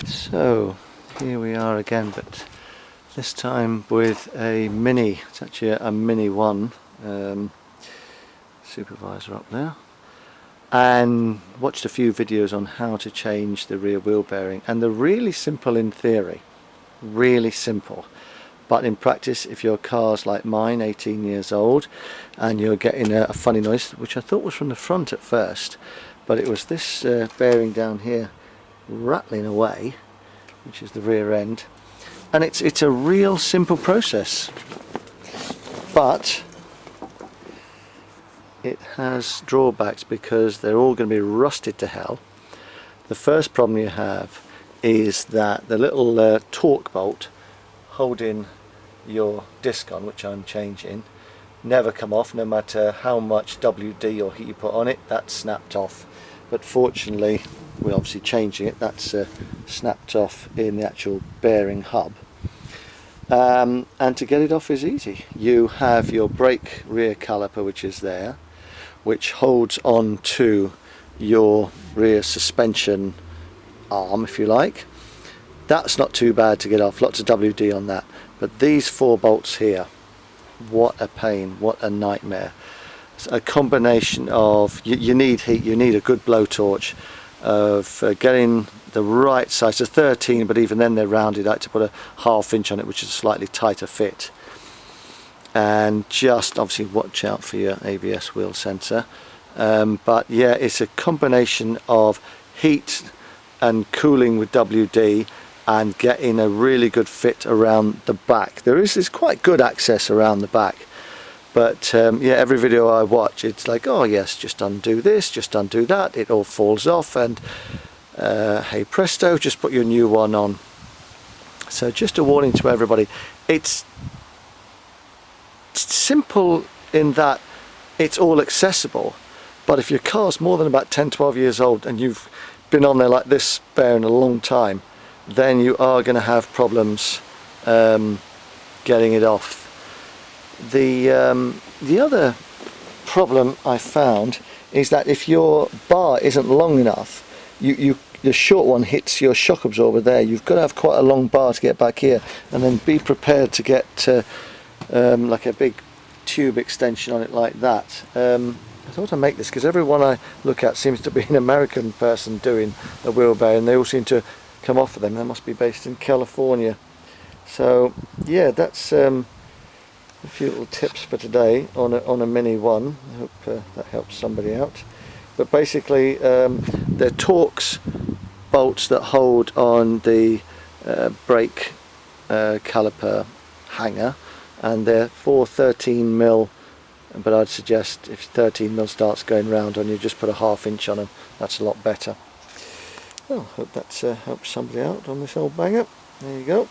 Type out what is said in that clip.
So here we are again, but this time with a mini. It's actually a mini one. Supervisor up there, and watched a few videos on how to change the rear wheel bearing, and they're really simple in theory, really simple, but in practice, if your car's like mine, 18 years old, and you're getting a funny noise, which I thought was from the front at first, but it was this bearing down here rattling away, which is the rear end, and it's a real simple process, but it has drawbacks because they're all going to be rusted to hell. The first problem you have is that the little torque bolt holding your disc on, which I'm changing, never come off no matter how much WD or heat you put on it. That's snapped off, but fortunately we're obviously changing it. That's snapped off in the actual bearing hub, and to get it off is easy. You have your brake rear caliper, which is there, which holds on to your rear suspension arm, if you like. That's not too bad to get off, lots of WD on that. But these 4 bolts here, what a pain, what a nightmare. It's a combination of, you need heat, you need a good blowtorch, of getting the right size, to 13, but even then they're rounded out to put a 1/2 inch on it, which is a slightly tighter fit. And just obviously watch out for your ABS wheel sensor, but yeah, it's a combination of heat and cooling with WD and getting a really good fit around the back. There's quite good access around the back, but yeah, every video I watch, it's like, oh yes, just undo this, just undo that, it all falls off, and hey presto, just put your new one on. So just a warning to everybody, it's simple in that it's all accessible, but if your car's more than about 10-12 years old and you've been on there like this bearing a long time, then you are going to have problems getting it off. The other problem I found is that if your bar isn't long enough, the short one hits your shock absorber there. You've got to have quite a long bar to get back here, and then be prepared to get like a big tube extension on it like that. I thought I'd make this because everyone I look at seems to be an American person doing a wheel bearing. They all seem to come off of them. They must be based in California. So yeah, that's a few little tips for today on a mini one. I hope that helps somebody out. But basically they're Torx bolts that hold on the brake caliper hanger, and they're for 13mm, but I'd suggest if 13mm starts going round on you, just put a 1/2 inch on them. That's a lot better. Well, hope that helps somebody out on this old bang up. There you go.